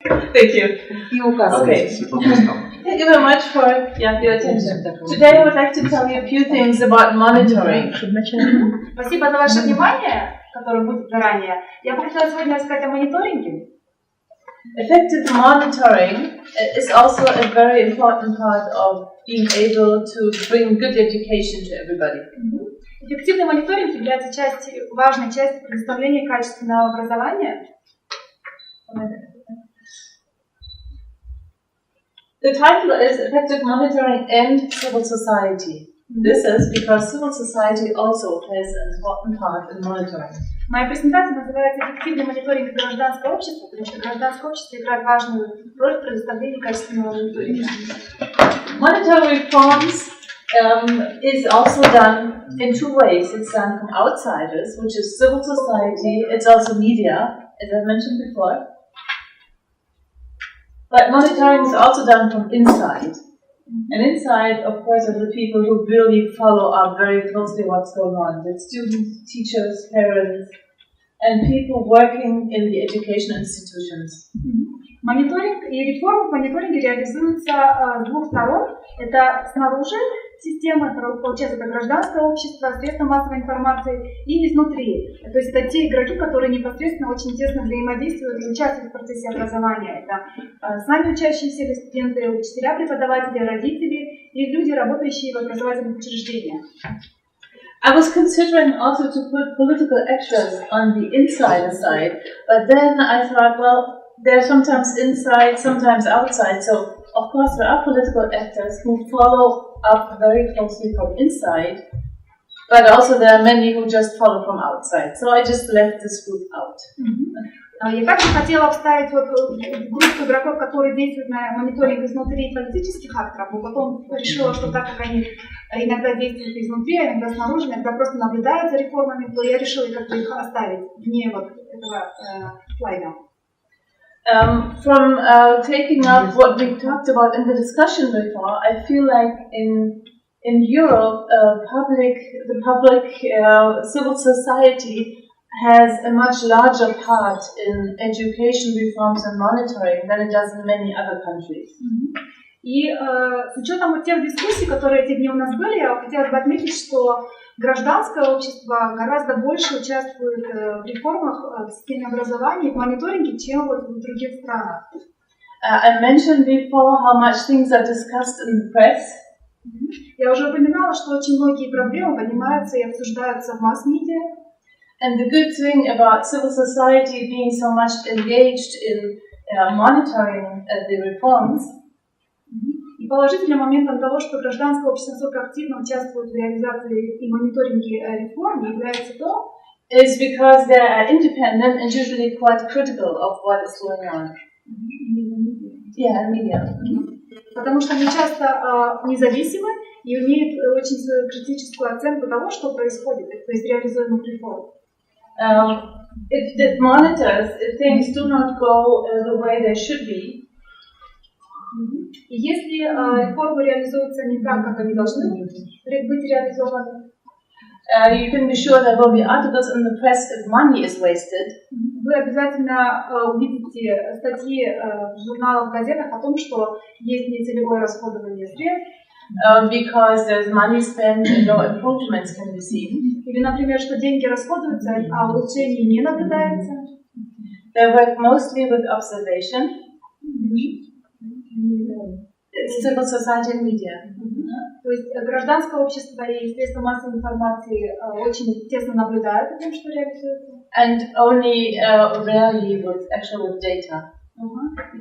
Thank you. Okay. Thank you very much for your attention. Today I would like to tell you a few things about monitoring. Спасибо за ваше внимание, которое будет заранее. Я бы хотела сегодня рассказать о мониторинге. Effective monitoring is also a very important part of being able to bring good education to everybody. Эффективный мониторинг является важной частью предоставления качественного образования. The title is Effective Monitoring and Civil Society. This is because civil society also plays an important part in monitoring. Моя презентация называется «Эффективный мониторинг и гражданское общество», потому что гражданское общество играет важную роль в предоставлении качественного мониторинга. Monetary reforms is also done in two ways. It's done from outsiders, which is civil society. It's also media, as I mentioned before. But monitoring is also done from inside. And inside, of course, are the people who really follow up very closely what's going on. The students, teachers, parents, and people working in the education institutions. Мониторинг и реформы в мониторинге реализуются с двух сторон. Это снаружи системы, получается, это гражданское общество, средства массовой информации, и изнутри. То есть это те игроки, которые непосредственно очень тесно взаимодействуют и участвуют в процессе образования. Это сами учащиеся или студенты, учителя, преподаватели, родители и люди, работающие в образовательных учреждениях. I was considering also to put political actors on the insider side, but then I thought, well, they're sometimes inside, sometimes outside. So, of course, there are political actors who follow up very closely from inside, but also there are many who just follow from outside. So I just left this group out. Я также хотела вставить группу игроков, которые действуют на мониторинг изнутри политических акторов, но потом решила, что так как они иногда действуют изнутри, а иногда снаружи, иногда просто наблюдают за реформами, то я решила как-то их оставить вне вот этого слайда. From taking up what we talked about in the discussion before, I feel like in Europe, the public civil society has a much larger part in education reforms and monitoring than it does in many other countries. И с учетом вот тех дискуссий, которые эти дни у нас были, я хотела бы отметить, что гражданское общество гораздо больше участвует в реформах в системе образования и в мониторинге, чем вот в других странах. I mentioned before how much things are discussed in the press. Я уже упоминала, что очень многие проблемы поднимаются и обсуждаются в масс-медиа. And the good thing about civil society being so much engaged in monitoring the reforms. И положительным моментом того, что гражданское общество настолько активно участвует в реализации и мониторинге реформ, является то, is because they are independent and usually quite critical of what is going on. Yeah, media. Потому что они часто независимы и имеют очень свою критическую оценку того, что происходит, то есть реализуемых реформ. If it monitors, if things do not go the way they should be, и если реформы реализуются не так, как они должны быть реализованы, you can be sure there will be articles in the press if money is wasted. Вы обязательно увидите статьи в журналах, газетах о том, что есть нецелевое расходование средств. Because there's money spent and no improvements can be seen. Или, например, что деньги расходуются, а улучшений не наблюдается. They work mostly with observation. It's civil society and media. То есть гражданское общество и средства массовой информации очень тесно наблюдают за тем, что реализуется. And only rarely with actual data.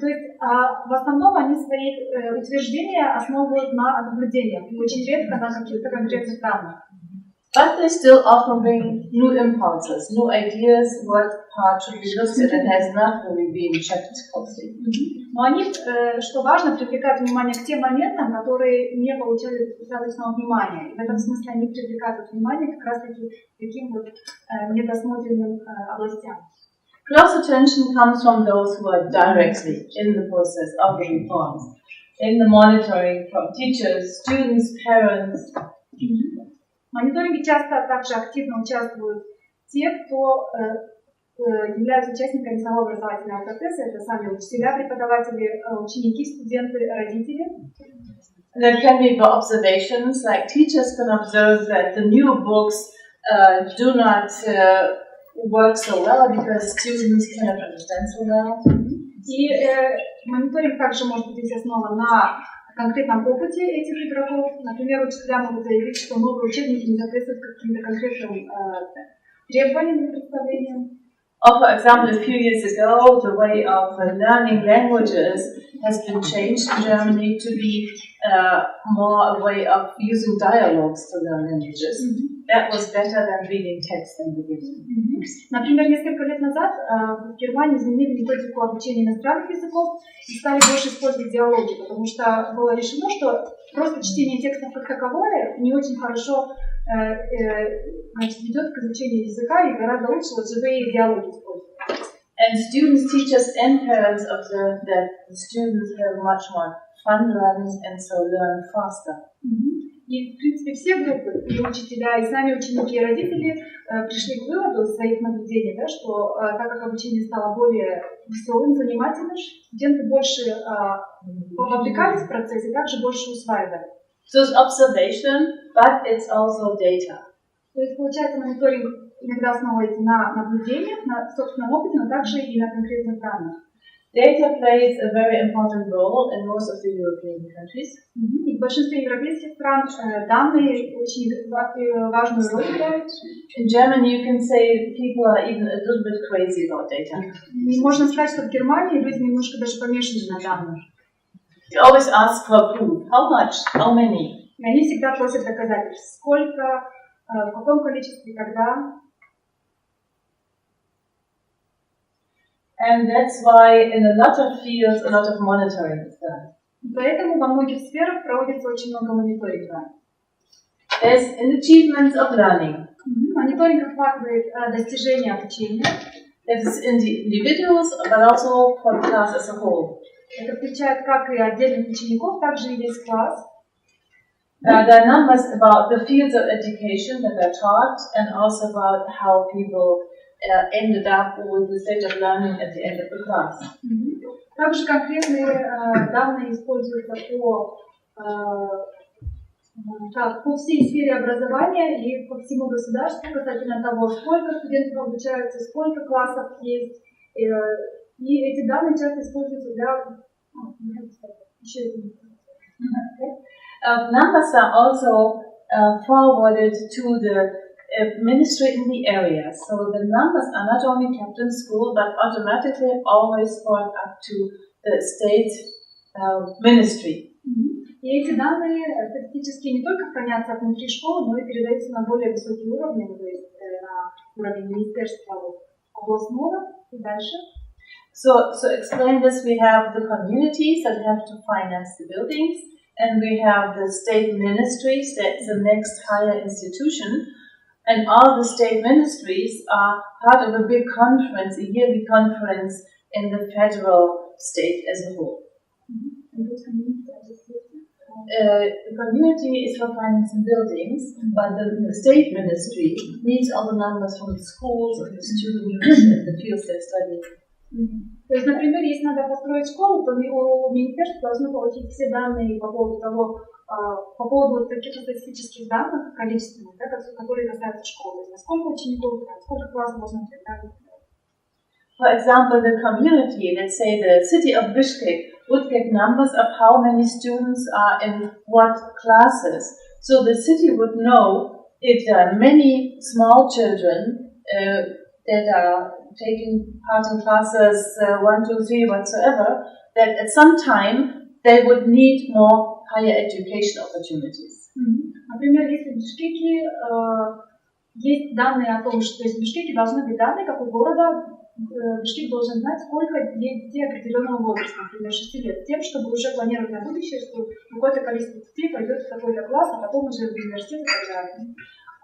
То есть в основном они свои утверждения основывают на наблюдениях, и очень редко на каких-то конкретных данных. But they still often bring new impulses, new ideas, what part should be looked at and has not really been checked closely. Но они, что важно, привлекают внимание к тем моментам, которые не получали достаточного внимания. И в этом смысле они привлекают внимание как раз-таки к таким вот недосмотренным областям. Close attention comes from those who are directly in the process of the reforms, in the monitoring from teachers, students, parents. В мониторинге часто также активно участвуют те, кто являются участниками самого образовательного процесса. Это сами учителя, преподаватели, ученики, студенты, родители. There can be observations, like teachers can observe that the new books do not work so well because students cannot understand so well. И мониторинг также может быть основан на конкретном опыте этих игроков. Например, учителя могут заявить, что новые учебники не соответствуют каким-то конкретным требованиям и представлениям. For example, a few years ago, the way of learning languages has been changed in Germany to be more a way of using dialogues to learn languages. That was better than reading text in the beginning. Например, несколько лет назад в Германии изменили методику обучения иностранных языков и стали больше использовать диалоги, потому что было решено, что просто чтение текстов как таковое не очень хорошо ведет к изучению языка, и гораздо лучше вот живые диалоги использовать. And students, teachers, and parents observe that the students have much more fun learning and so learn faster. И, в принципе, все группы, и учителя, и сами ученики, и родители пришли к выводу из своих наблюдений, да, что так как обучение стало более веселым, занимательным, студенты больше вовлекались в процесс и также больше усваивали. So it's observation, but it's also data. То есть, получается, мониторинг иногда основывается на наблюдениях, на собственном опыте, но также и на конкретных данных. Data plays a very important role in most of the European countries. И в большинстве европейских стран данные очень важную роль играют. In Germany, you can say people are even a little bit crazy about data. И можно сказать, что в Германии люди немножко даже помешаны на данных. They always ask for proof. How much? How many? И они всегда просят доказательств. Сколько, в каком количестве, когда. And that's why in a lot of fields, a lot of monitoring is done. Поэтому во многих сферах проводится очень много мониторинга. There's in achievements of learning. Мониторинг охватывает достижения обучения. That is in the individuals, but also for the class as a whole. Это включает как и отдельных учеников, также и весь класс. There are numbers about the fields of education that are taught, and also about how people ended up with the state of learning at the end of the class. Также конкретные данные используются по всей сфере образования и по всему государству касательно того, сколько студентов обучаются, сколько классов есть. И эти данные часто используются для... Numbers are also forwarded to the ministry in the area. So the numbers are not only kept in school, but automatically always forwarded up to the state ministry. И эти данные статистически не только хранятся внутри школы, но и передаются на более высокие уровни, то есть на уровень министерства областного и дальше. So explain this, we have the communities that have to finance the buildings, and we have the state ministries, that's the next higher institution, and all the state ministries are part of a big conference, a yearly conference in the federal state as a whole. The community is for financing buildings, but the state ministry needs all the numbers from the schools and the students and the fields they study. То есть, например, если надо построить школу, то у министерства должны получить все данные по поводу того, по поводу вот таких статистических данных, количественных, да, которые касаются школы. Сколько учеников, сколько классов можно представить. For example, the community, let's say the city of Bishkek, would get numbers of how many students are in what classes. So the city would know if there are many small children that are taking part in classes 1, 2, 3, whatsoever, that at some time they would need more higher education opportunities. Например, если в Бишкеке есть данные о том, что в Бишкеке должны быть данные, как у города, Бишкек должен знать, сколько детей определенного возраста, например, 6 лет, тем, чтобы уже планировать на будущее, что какое-то количество детей пойдет в такой-то класс, а потом уже в университет и так далее.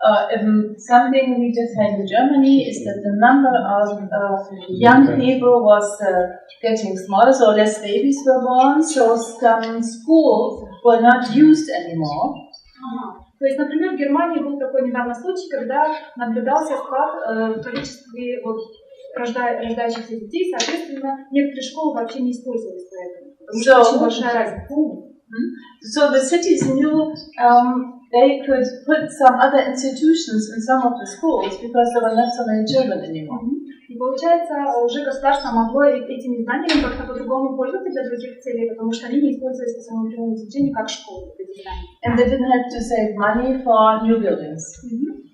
Something we just had in Germany is that the number of young people was getting smaller, so less babies were born, so some schools were not used anymore. То есть, например, в Германии был такой недавно случай, когда наблюдался спад в количестве рождающихся детей, соответственно, некоторые школы вообще не использовались поэтому, потому что очень большая разница. So the cities knew they could put some other institutions in some of the schools because there were not so many children anymore. И получается, уже государство могло этими знаниями как-то по-другому пользоваться для других целей, потому что они не использовались по своему прямому изучению как школы. And they didn't have to save money for new buildings.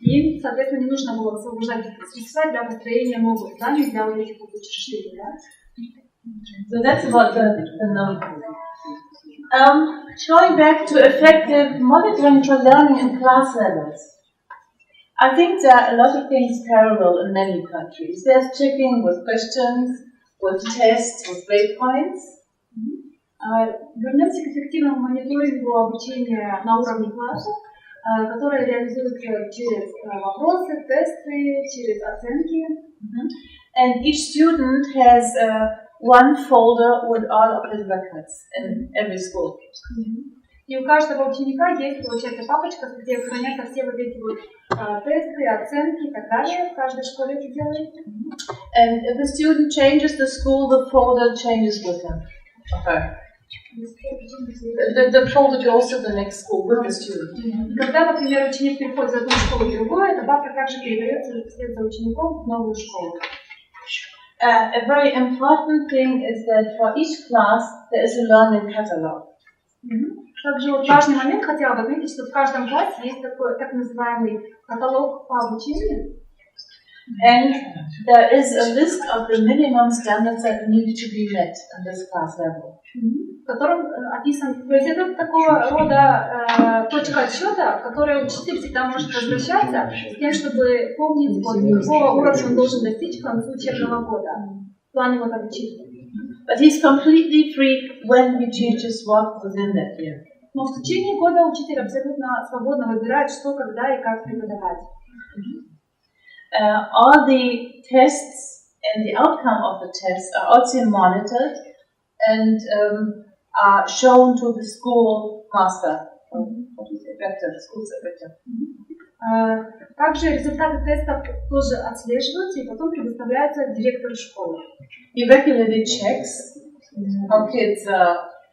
И, соответственно, не нужно было освобождать средства для построения новых зданий для этих учреждений. So that's about the numbers. Going back to effective monitoring for learning in class levels. I think there are a lot of things parallel in many countries. There's checking with questions, with tests, with grade points. Вернемся к эффективному мониторингу обучения на уровне класса, которое реализуется через вопросы, тесты, через оценки. And each student has one folder with all of his records in every school. И у каждого ученика есть, получается, папочка, где хранятся все вот эти вот тесты, оценки и так далее. В каждой школе это делают. And if the student changes the school, the folder changes with him. Okay. The folder goes to the next school with the student. Когда, например, ученик переходит из одной школы в другую, эта папка также передается вслед за учеником в новую школу. A very important thing is that for each class there is a learning catalog. Также вот важный момент хотела бы отметить, что в каждом классе есть такой так называемый каталог по обучению. And there is a list of the minimum standards that need to be met in this class level. В котором описан, то есть это такого рода точка отсчета, которая учитель всегда может возвращаться с тем, чтобы помнить, вот, какого уровня он должен достичь к концу учебного года в плане вот обучения. But he's completely free when he teaches what within that year. Но в течение года учитель абсолютно свободно выбирает, что, когда и как преподавать. All the tests and the outcome of the tests are also monitored and are shown to the school master. What is it? School secretary. Также результаты тестов тоже отслеживаются и потом предоставляются директору школы. He regularly checks how kids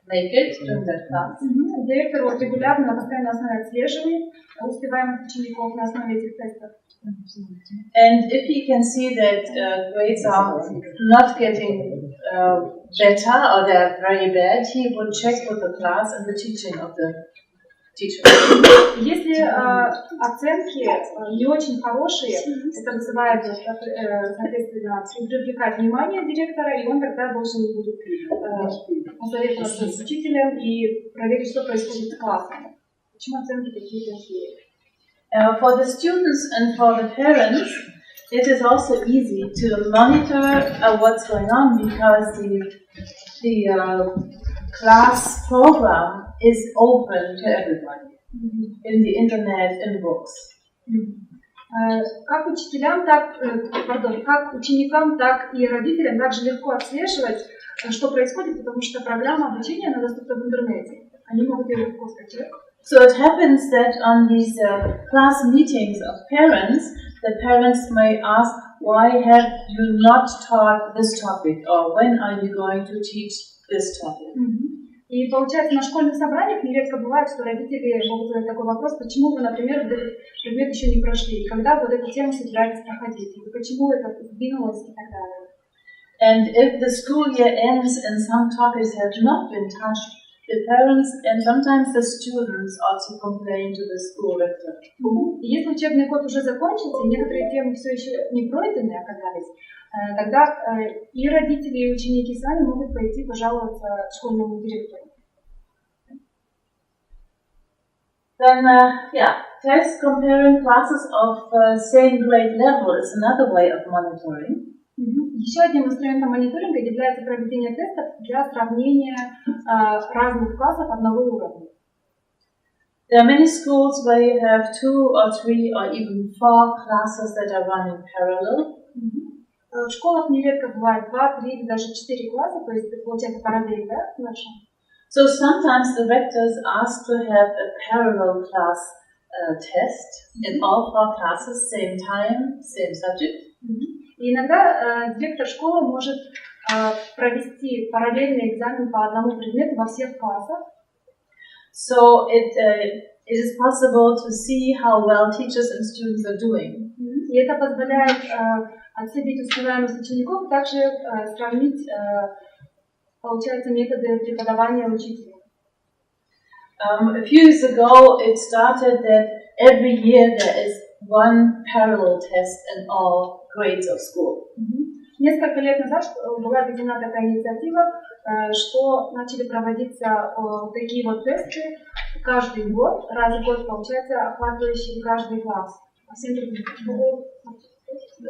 make it during that class. Директор вот регулярно на постоянной основе отслеживает успеваемых учеников на основе этих тестов. And if he can see that grades are not getting better or they're very bad, he will check with the class and the teaching of the teacher. Если оценки не очень хорошие, это вызывает, соответственно, привлекать внимание директора, и он тогда должен будет посоветоваться с учителем и проверить, что происходит с классом. Почему оценки такие плохие? For the students and for the parents, it is also easy to monitor what's going on because the class program is open to everybody in the internet, in books. Как учителям, как ученикам, так и родителям также легко отслеживать, что происходит, потому что программа обучения она доступна в интернете. Они могут ее легко скачать. So it happens that on these class meetings of parents, the parents may ask, why have you not taught this topic, or when are you going to teach this topic? И получается, на школьных собраниях нередко бывает, что родители могут задать такой вопрос, почему вы, например, этот предмет еще не прошли, когда вот эту тему собираетесь проходить, почему это сдвинулось и так далее. And if the school year ends and some topics have not been touched, the parents and sometimes the students also complain to the school rector. И если учебный год уже закончился, и некоторые темы все еще не пройдены оказались, тогда и родители, и ученики сами могут пойти пожаловаться школьному директору. Then, tests comparing classes of same grade level is another way of monitoring. Еще одним инструментом мониторинга является проведение тестов для сравнения разных классов одного уровня. There are many schools where you have 2 or 3 or even 4 classes that are running parallel. В школах нередко бывает 2, 3 или даже 4 класса, то есть это получается параллель, да, наша? So sometimes the rectors ask to have a parallel class test in all 4 classes, same time, same subject. И иногда директор школы может провести параллельный экзамен по одному предмету во всех классах. So it is possible to see how well teachers and students are doing. И это позволяет оценить успеваемость учеников, также сравнить, получается, методы преподавания учителя. A few years ago, it started that every year there is one parallel test in all grades of school. Несколько лет назад была введена такая инициатива, что начали проводиться такие вот тесты каждый год, раз в год, получается, охватывающие каждый класс.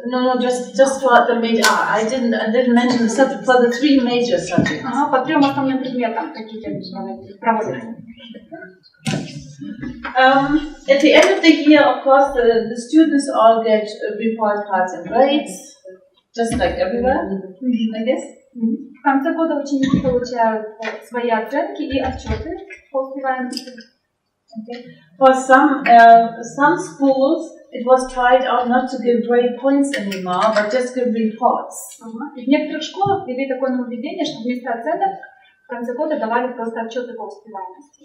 No, just for the major. I didn't mention the subject for the three major subjects. По трем основным предметам такие тесты проводятся. At the end of the year, of course, the students all get report cards and grades, just like everywhere, I guess. В конце года ученики получают свои оценки и отчеты по успеваемости. For some schools, it was tried out not to give grade points anymore, but just give reports. В некоторых школах ввели такое нововведение, что вместо оценок в конце года давали просто отчеты по успеваемости.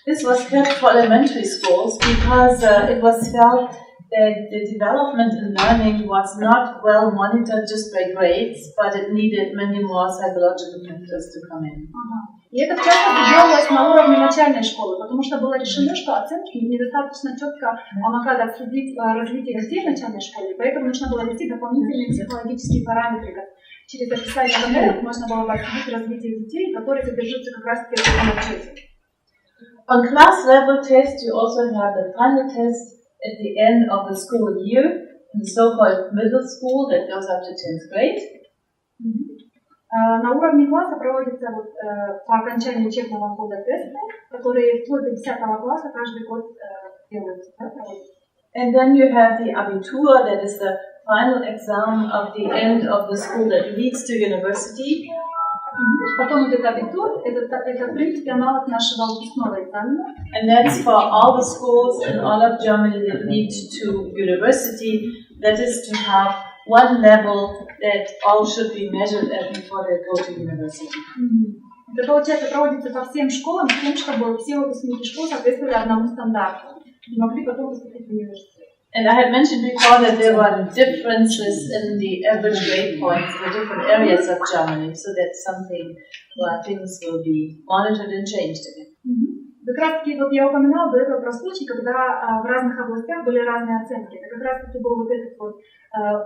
This was kept for elementary schools because it was felt that the development in learning was not well monitored just by grades, but it needed many more psychological factors to come in. И это в частности делалось на уровне начальной школы, потому что было решено, что оценки недостаточно четко помогали отследить развитие детей в начальной школе, поэтому нужно было ввести дополнительные психологические параметры. Через описание оценок можно было отследить развитие детей, которые содержатся как раз в этом отчете. On class level test, you also have the final test at the end of the school year, in the so-called middle school that goes up to 10th grade. На уровне класса проводится по окончанию учебного года тесты, которые вплоть до 10 класса каждый год делаются. And then you have the Abitur, that is the final exam of the end of the school that leads to university. Потом идет абитур, это в принципе аналог нашего выпускного экзамена. And that's for all the schools in all of Germany that lead to university. That is to have one level that all should be measured at before they go to university. Это, получается, проводится по всем школам, с тем, чтобы все выпускники школ соответствовали одному стандарту и могли потом поступить в университет. And I had mentioned before that there were differences in the average grade points in the different areas of Germany, so that's something where things will be monitored and changed again. Как раз таки вот я упоминала до этого про случай, когда в разных областях были разные оценки. Это как раз таки был вот этот вот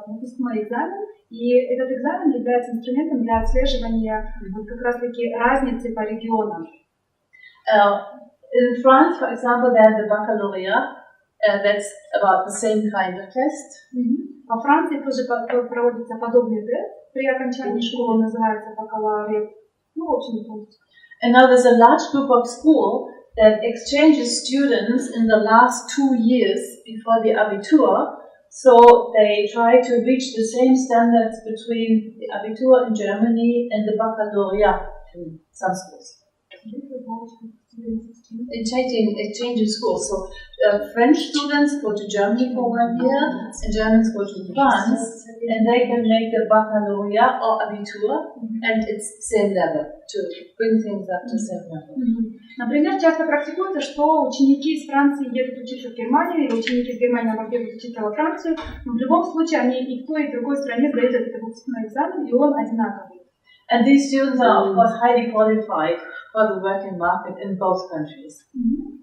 выпускной экзамен, и этот экзамен является инструментом для отслеживания вот как раз таки разницы по регионам. In France, for example, they have the baccalaureate. That's about the same kind of test. Во Франции тоже проводится подобный тест при окончании школы, называется бакалавриат. Ну, в общем, and now there's a large group of school that exchanges students in the last 2 years before the Abitur, so they try to reach the same standards between the Abitur in Germany and the baccalaureate in some schools. Exchanging schools. So French students go to Germany for 1 year, and Germans go to France, and they can make the baccalaureate or Abitur, and it's same level to bring things up to same level. Например, часто практикуется, что ученики из Франции едут учиться в Германию, или ученики из Германии едут учиться во Францию, но в любом случае они и в той, и в другой стране сдают этот выпускной экзамен, и он одинаковый. And these students are, of course, highly qualified for the working market in both countries.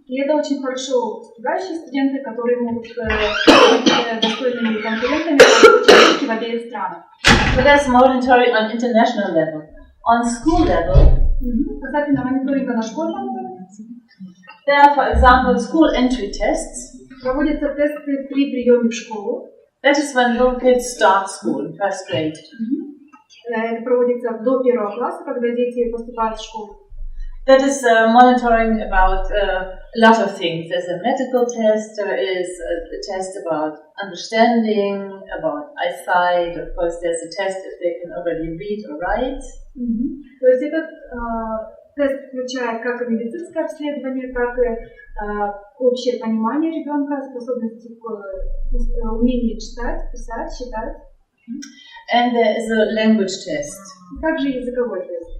И это очень хорошо успевающие студенты, которые могут быть достойными конкурентами в обеих странах. But there's monitoring on international level. On school level, касательно мониторинга на школьном уровне, there are, for example, school entry tests. Проводятся тесты при приеме в школу. That is when little kids start school in first grade. Это проводится до 1 класса, когда дети поступают в школу. That is monitoring about a lot of things. There's a medical test, there is a test about understanding, about eyesight. Of course, there's a test if they can already read or write. То есть этот тест включает как и медицинское обследование, так и общее понимание ребенка, способность умение читать, писать, считать. And there is a language test. Также языковой тест.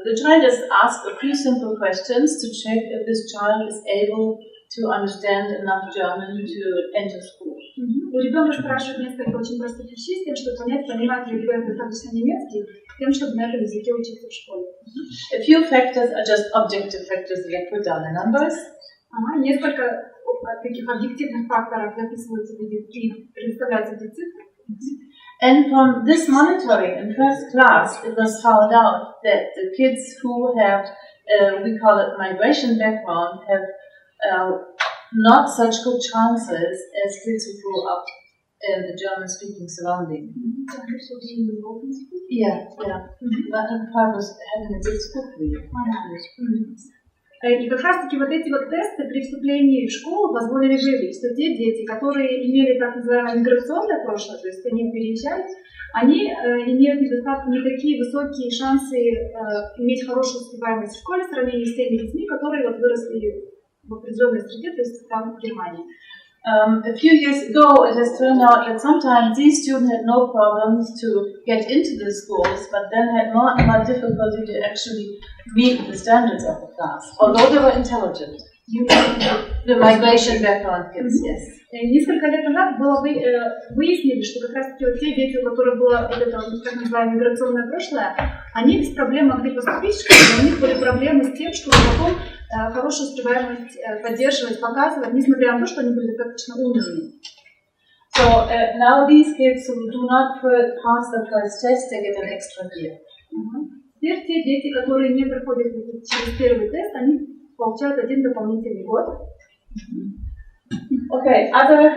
The child is asked a few simple questions to check if this child is able to understand enough German to enter school. У ребенка спрашивают несколько очень простых вещей, с тем, чтобы понять, понимает ли ребенок достаточно немецкий, с тем, чтобы на этом языке учиться в школе. A few factors are just objective factors that are put down in numbers. Несколько таких объективных факторов записываются в виде и представляются в виде цифр. And from this monitoring in first class, it was found out that the kids who have, we call it migration background, have not such good chances as kids who grew up in the German-speaking surrounding. Yeah. That part was having a good school for you. И как раз таки вот эти вот тесты при вступлении в школу позволили выявить, что те дети, которые имели так называемое миграционное прошлое, то есть они переезжали, они имеют не такие высокие шансы иметь хорошую успеваемость в школе в сравнении с теми детьми, которые вот выросли в определенной среде, то есть там в Германии. A few years ago, it has turned out that sometimes these students had no problems to get into the schools, but then had more difficulty to actually meet the standards of the class, although they were intelligent. The migration background kids, yes. Несколько лет назад выяснили, что как раз-таки вот те дети, у которых было вот это так называемое миграционное прошлое, они без проблем могли поступить в школу, но у них были проблемы с тем, чтобы потом хорошую успеваемость поддерживать, показывать, несмотря на то, что они были достаточно умными. So now these kids who do not pass the first test, they get an extra year. Теперь те дети, которые не проходят через первый тест, они получают один дополнительный год. Okay, other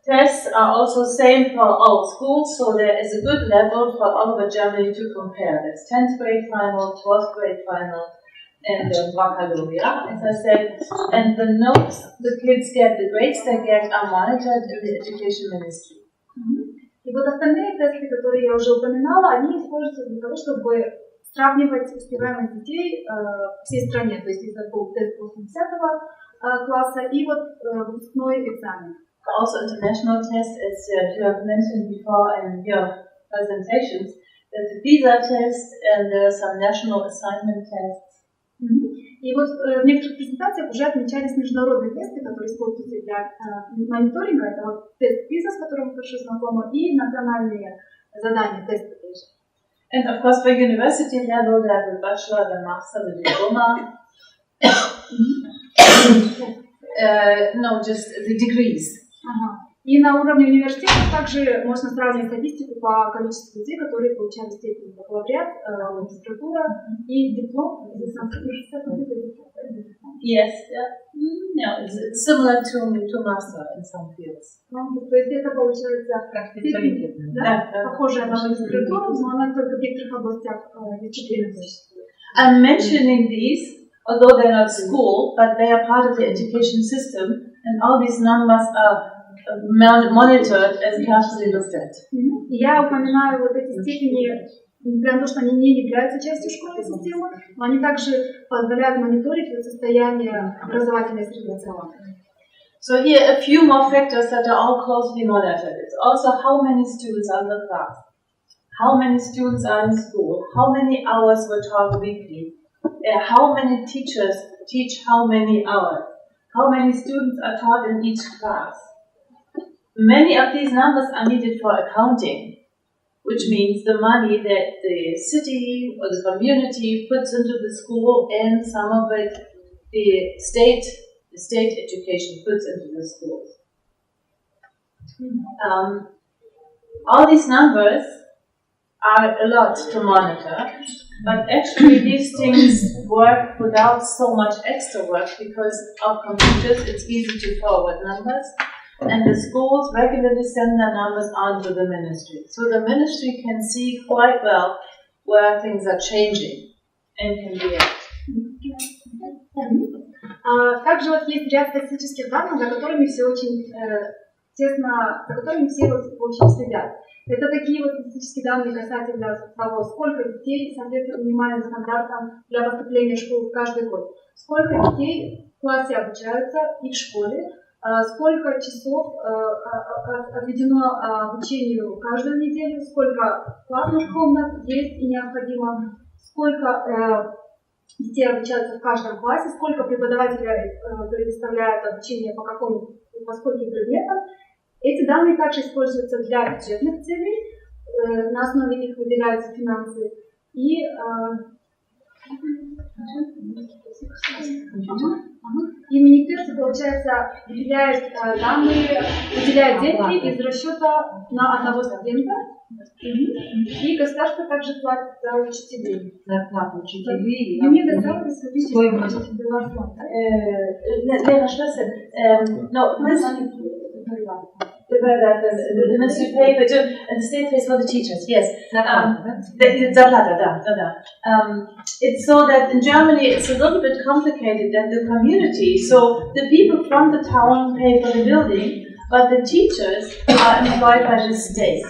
tests are also same for all schools, so there is a good level for all of Germany to compare. There's 10th grade final, 12th grade final, and the baccalaureate, as I said. And the notes the kids get, the grades they get, are monitored in the education ministry. И вот остальные тесты, которые я уже упоминала, они используются для того, чтобы сравнивать успеваемость детей в всей стране. То есть это был тест после 10 класса и вот выпускной экзамен. Also international tests, as you have mentioned before in your presentations, there's a visa test and there are some national assignment tests. И вот в некоторых презентациях уже отмечались международные тесты, которые используются для мониторинга. Это вот тест виза, с которым мы хорошо знакомы, и национальные задания, тесты тоже. And of course, for university level, they have the bachelor, the master, the diploma. No, just the degrees. И на уровне университета также можно сравнивать статистику по количеству людей, которые получали степень бакалавриат, магистратура и диплом. Yes, no, it's similar to master in some fields. То есть это получается степень, похожая на магистратуру, но она только в некоторых областях дисциплины существует. I'm mentioning these, although they're not school, but they are part of the education system, and all these numbers are monitored and carefully looked at. Я упоминаю вот эти степени, несмотря на то, что они не являются частью школьной системы, но они также позволяют мониторить состояние образовательной среды в целом. So here a few more factors that are all closely monitored. It's also how many students are in the class, how many students are in school, how many hours were taught weekly, how many teachers teach how many hours, how many students are taught in each class. Many of these numbers are needed for accounting, which means the money that the city or the community puts into the school, and some of it the state education puts into the schools. All these numbers are a lot to monitor, but actually these things work without so much extra work because of computers. It's easy to forward numbers. And the schools regularly send their numbers on to the ministry. So the ministry can see quite well where things are changing and can react. Также вот есть ряд статистических данных, за которыми все очень тесно, за которыми все очень следят. Это такие вот статистические данные касательно того, сколько детей, соответственно, минимальным стандартам для поступления в школу каждый год. Сколько детей в классе обучаются и в школе. сколько часов отведено обучению каждую неделю, сколько классных комнат есть и необходимо, сколько детей обучаются в каждом классе, сколько преподавателей предоставляют обучение по скольким предметам. Эти данные также используются для бюджетных целей, на основе них выделяются финансы. И министерство, получается, выделяет данные, выделяет деньги из расчета на одного студента. И государство также платит за учителей. Зарплату учителей. The ministry pay, but the state pays for the teachers. Yes, it's so that in Germany it's a little bit complicated than the community. So the people from the town pay for the building, but the teachers are employed by the state.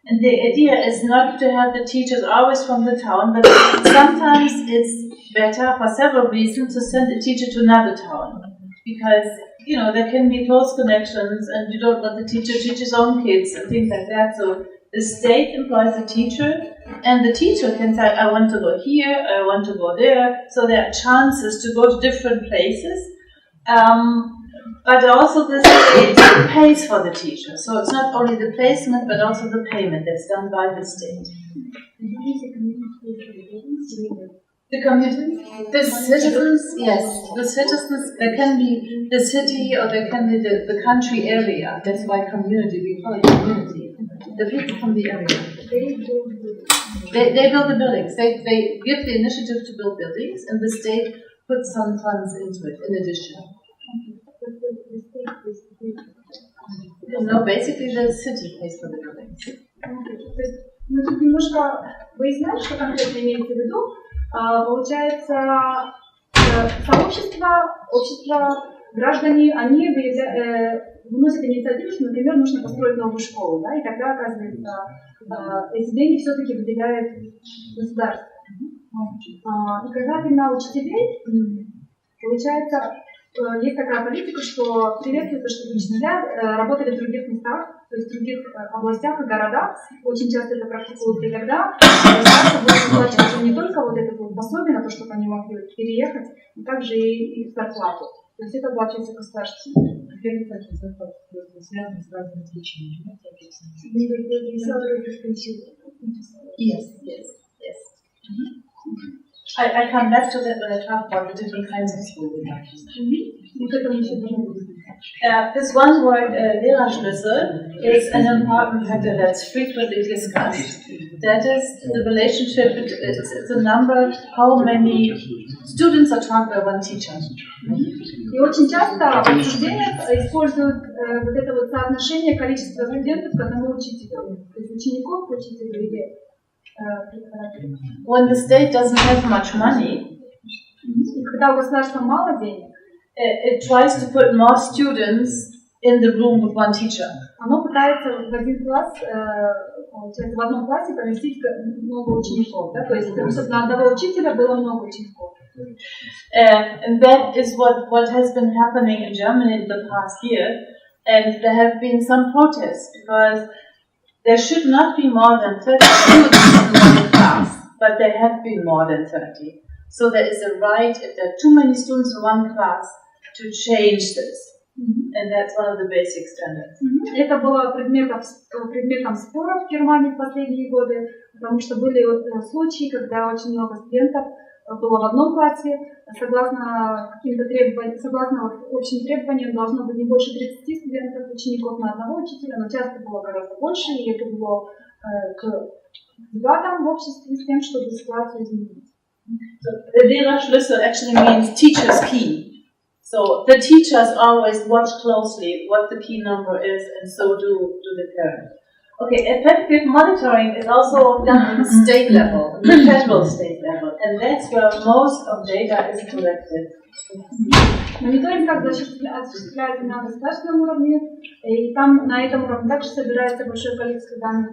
And the idea is not to have the teachers always from the town, but sometimes it's better for several reasons to send a teacher to another town, because there can be close connections, and you don't want the teacher to teach his own kids and things like that. So the state employs a teacher, and the teacher can say, I want to go here, I want to go there. So there are chances to go to different places. But also the state pays for the teacher. So it's not only the placement, but also the payment that's done by the state. The community, the citizens, yes, the citizens, there can be the city or there can be the country area. That's why community, we call it community. The people from the area. They build the buildings. They give the initiative to build buildings, and the state puts some funds into it in addition. No, basically the city pays for the buildings. Мы тут немножко выясняем, что конкретно имеется в виду. Получается, общество, граждане, они выносят инициативу, что, например, нужно построить новую школу, да, и тогда, оказывается, эти деньги все-таки выделяет государство. И касательно учителей, получается, есть такая политика, что приветствуется, чтобы учителя работали в других местах, то есть в других областях и городах. Очень часто это практикуют, и тогда государство будет выплачивать уже не только вот это вот пособие на то, чтобы они могли переехать, но также и их зарплату. То есть это оплачивается государством. Связано с разными отличиями. Yes. I come back to that when I talk about the different kinds of school reductions. This one word, Lehrerschlüssel, is an important factor that's frequently discussed. That is the relationship, it's the number, how many students are taught by one teacher. И очень часто в обсуждениях используют вот это вот соотношение количества студентов к одному учителю. То есть учеников к учителю или when the state doesn't have much money, когда у государства мало денег, it tries to put more students in the room with one teacher. Оно пытается в один класс, в одном классе поместить много учеников, да? То есть чтобы на одного учителя было много учеников. And that is what has been happening in Germany in the past year, and there have been some protests because there should not be more than 30 students in one class, but there have been more than 30. So there is a right, if there are too many students in one class, to change this. And that's one of the basic standards. Это было предметом споров в Германии в последние годы, потому что были случаи, когда очень много студентов было в одном классе, согласно каким-то требованиям, согласно общим требованиям, должно быть не больше 30 студентов, учеников на одного учителя, но часто было гораздо больше, и это было к дебатам в обществе с тем, чтобы ситуацию изменить. So, the Lehrerschlüssel actually means teacher's key. So the teachers always watch closely what the key number is, and so do the parents. Okay, effective monitoring is also done at state level, the federal state level, and that's where most of data is collected. Мониторинг также осуществляется на государственном уровне, и там на этом уровне также собирается большое количество данных.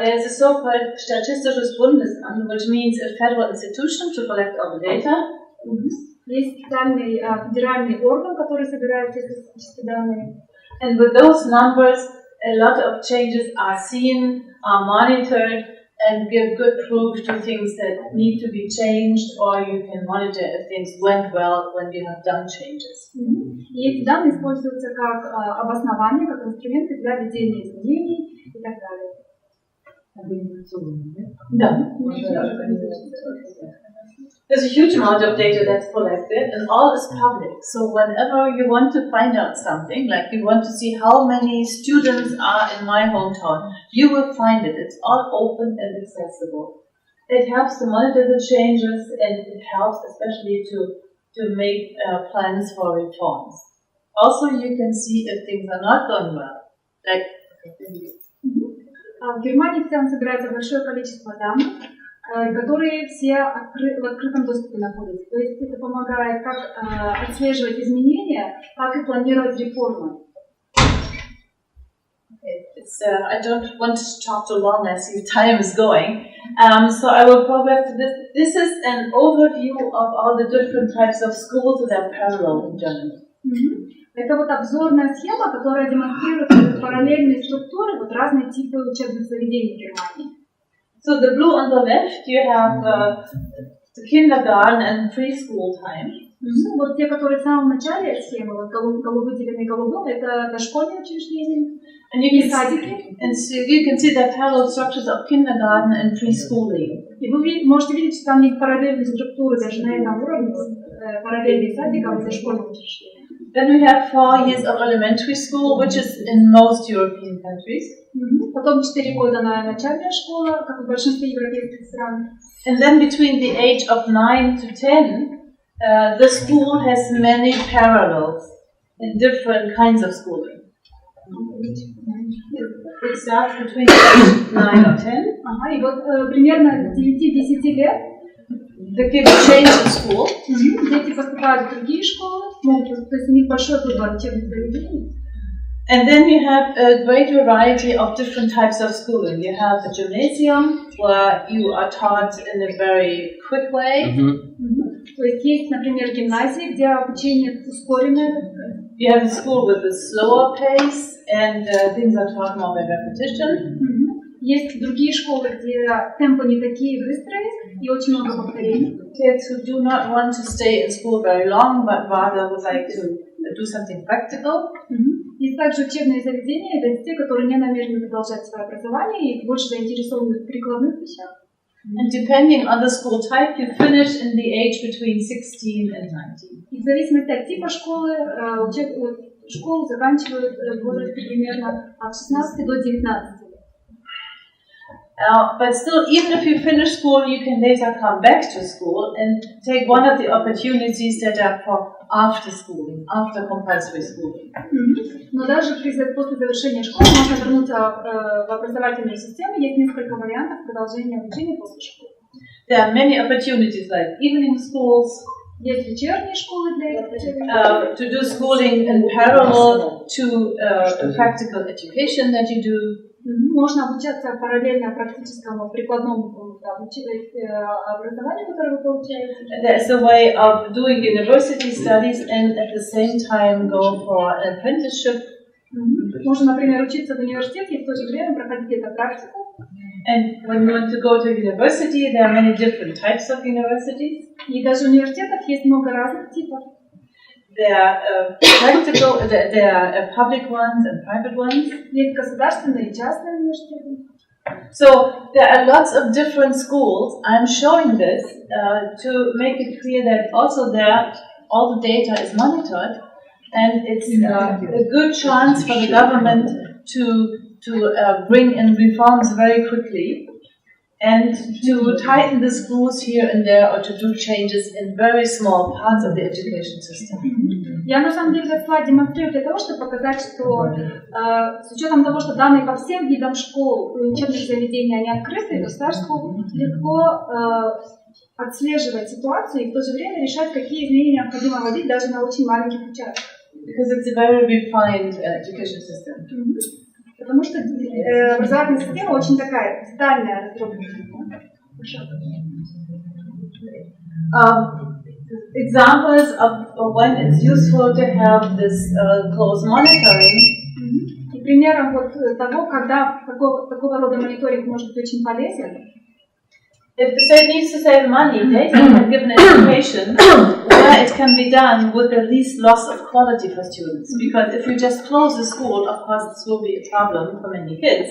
There is a so-called Statistisches Bundesamt, which means a federal institution to collect all the data. Есть специальный федеральный орган, который собирает все статистические данные. And with those numbers, a lot of changes are seen, are monitored, and give good proof to things that need to be changed, or you can monitor if things went well when you have done changes. И эти данные используются как обоснование, как инструменты для ведения изменений и так далее. Да. There's a huge amount of data that's collected, and all is public. So whenever you want to find out something, like you want to see how many students are in my hometown, you will find it. It's all open and accessible. It helps to monitor the changes, and it helps especially to make plans for reforms. Also, you can see if things are not going well. Like, в Германии в целом собирается большое количество данных, которые все в открытом доступе находятся. То есть это помогает как отслеживать изменения, так и планировать реформы. I don't want to talk too long, I see time is going. So I will progress to this. This is an overview of all the different types of schools that are parallel in Germany. Это вот обзорная схема, которая демонстрирует параллельные структуры, вот разные типы учебных заведений в Германии. So the blue on the left, you have the kindergarten and preschool time. Вот те, которые в самом начале схемы, вот выделенные голубым, это дошкольные учреждения и садики. And so you can see the parallel structures of kindergarten and preschooling. И вы можете видеть, что там есть параллельные структуры даже на этом уровне, параллельные садикам и дошкольным учреждениям. Then we have 4 years of elementary school, which is in most European countries. Потом 4 года на начальная школа, как в большинстве европейских стран. And then between the age of 9 to 10, the school has many parallels in different kinds of schooling. It starts between the age of 9 or 10. Ага, и вот примерно с 9-10 лет the kids change the school. Дети поступают в другие школы, то есть у них большой выбор учебных заведений. And then you have a great variety of different types of schooling. You have the gymnasium, where you are taught in a very quick way. То есть, например, гимназии, где обучение ускоренное. You have a school with a slower pace, and things are taught more by repetition. Есть другие школы, где темпы не такие быстрые и очень много повторений. Kids who do not want to stay in school very long, but rather would like to do something practical. Есть также учебные заведения для детей, которые не намерены продолжать свое образование и больше заинтересованы в прикладных вещах. And depending on the school type, you finish in the age between 16 and 19. И в зависимости от типа школы, школу заканчивают в возрасте примерно от 16 до 19. But still, even if you finish school, you can later come back to school and take one of the opportunities that are for after schooling, after compulsory schooling. Но даже после завершения школы можно вернуться в образовательную систему. Есть несколько вариантов продолжения обучения после школы. There are many opportunities like evening schools. Есть вечерние школы для этого. To do schooling in parallel to the practical education that you do. Можно обучаться параллельно практическому прикладному образованию, которое вы получаете. There's a way of doing university studies and at the same time go for an apprenticeship. Можно, например, учиться в университете и в то же время проходить эту практику. And when you want to go to university, there are many different types of universities. И даже университетов есть много разных типов. There are practical, there are public ones and private ones. Есть государственные и частные университеты. So there are lots of different schools. I'm showing this to make it clear that also there all the data is monitored, and it's a good chance for the government to bring in reforms very quickly. And to tighten the screws here and there, or to do changes in very small parts of the education system. Я на самом деле этот слайд демонстрирую для того, чтобы показать, что с учетом того, что данные по всем видам школ и учебных заведений они открыты, государству легко отслеживать ситуацию и в то же время решать, какие изменения необходимо вводить даже на очень маленьких участках. Because it's a very refined education system. Потому что образовательная система очень такая детальная, разработанная. examples of when it's useful to have this close monitoring. И примером вот того, когда такого рода мониторинг может быть очень полезен. If the state needs to save money, data can give an education where it can be done with the least loss of quality for students. Because if you just close the school, of course this will be a problem for many kids.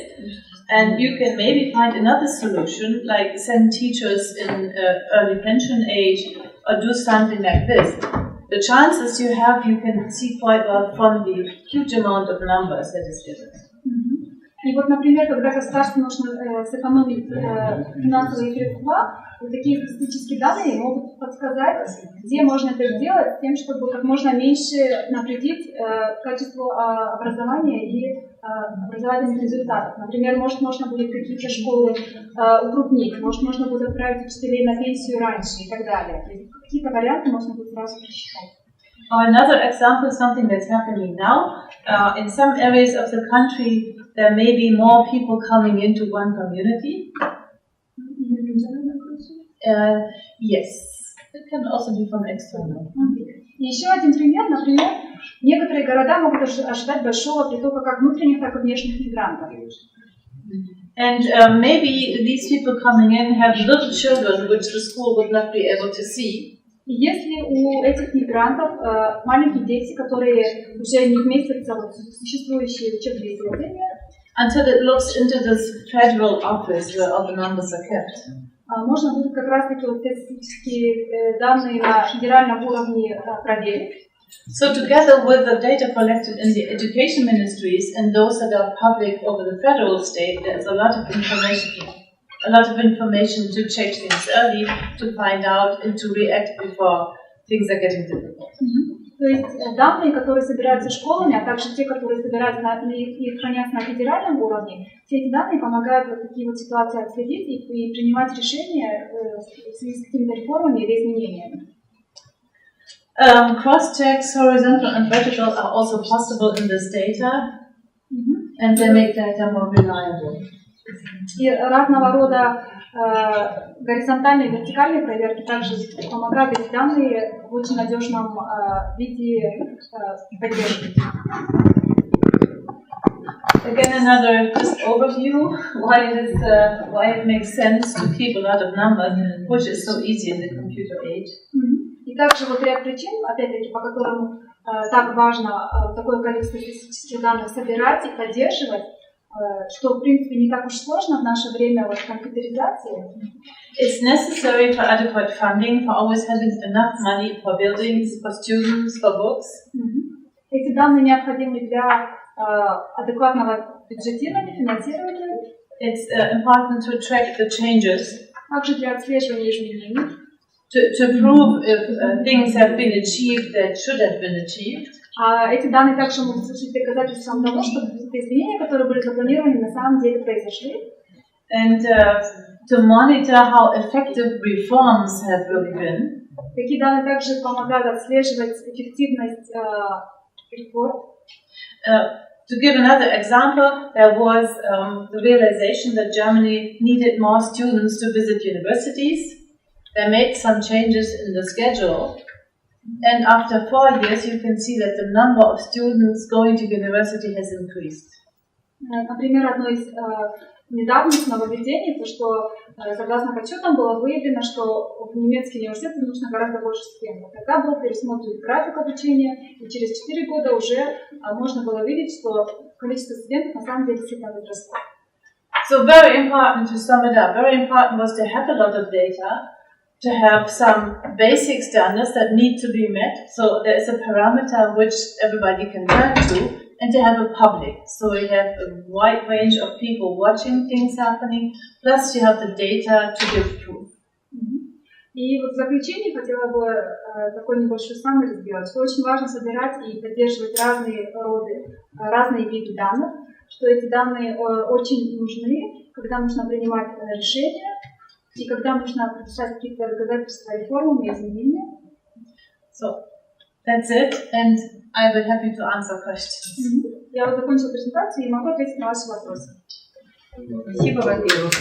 And you can maybe find another solution, like send teachers in early pension age, or do something like this. The chances you have, you can see quite well from the huge amount of numbers that is given. И вот, например, когда государству нужно сэкономить финансовые средства, вот такие статистические данные могут подсказать, где можно это сделать, с тем, чтобы как можно меньше навредить качеству образования и образовательных результатов. Например, может, можно будет какие-то школы укрупнить, может, можно будет отправить учителей на пенсию раньше и так далее. То есть какие-то варианты можно будет сразу просчитать. Another example, something that's happening now, in some areas of the country, there may be more people coming into one community. Yes, it can also be from external. Еще один пример, например, некоторые города могут ожидать большого притока как внутренних, так и внешних мигрантов. And maybe these people coming in have little children which the school would not be able to see. И если у этих мигрантов маленькие дети, которые уже не вместятся в существующие учебные заведения, until it looks into this federal office where all the numbers are kept. Можно будет как раз-таки вот статистические данные на федеральном уровне проверить. So together with the data collected in the education ministries and those that are public over the federal state, there's a lot of information to check things early, to find out and to react before things are getting difficult. То есть данные, которые собираются школами, а также те, которые собираются и хранятся на федеральном уровне, все эти данные помогают вот такие вот ситуации отследить и принимать решения в связи с какими-то реформами или изменениями. Cross-checks, horizontal and vertical, are also possible in this data, and they make data more reliable. И разного рода горизонтальные и вертикальные проверки также помогают эти данные в очень надежном виде поддерживать. Again, another just overview why it makes sense to keep a lot of numbers, which is so easy in the computer age. И также вот ряд причин, опять-таки, по которым так важно такое количество статистических данных собирать и поддерживать, что в принципе не так уж сложно в наше время вот компьютеризации. It's necessary for adequate funding, for always having enough money for buildings, for students, for books. Эти данные необходимы для адекватного бюджетирования, финансирования. It's important to track the changes. Также для отслеживания изменений. To prove if things have been achieved that should have been achieved. Эти данные также могут служить доказательством того, что изменения, которые были запланированы, на самом деле произошли. And to monitor how effective reforms have really been. Такие данные также помогают отслеживать эффективность реформ. To give another example, there was the realization that Germany needed more students to visit universities. They made some changes in the schedule, and after 4 years you can see that the number of students going to university has increased. Например, одно из недавних нововведений, то что согласно подсчетам было выявлено, что в немецкие университеты нужно гораздо больше студентов. Тогда был пересмотрен график обучения, и через 4 года уже можно было видеть, что количество студентов на самом деле сильно возросло. So very important, to sum it up, very important was to have a lot of data, to have some basic standards that need to be met, so there is a parameter which everybody can turn to, and to have a public, so you have a wide range of people watching things happening, plus you have the data to give proof. И вот в заключение хотела бы такой небольшой саммари сделать, что очень важно собирать и поддерживать разные виды данных, что эти данные очень нужны, когда нужно принимать решения, и когда нужно предоставить какие-то доказательства реформам и изменениям. So, that's it, and I will be happy to answer questions. Я вот закончила презентацию и могу ответить на ваши вопросы. Спасибо, во-первых.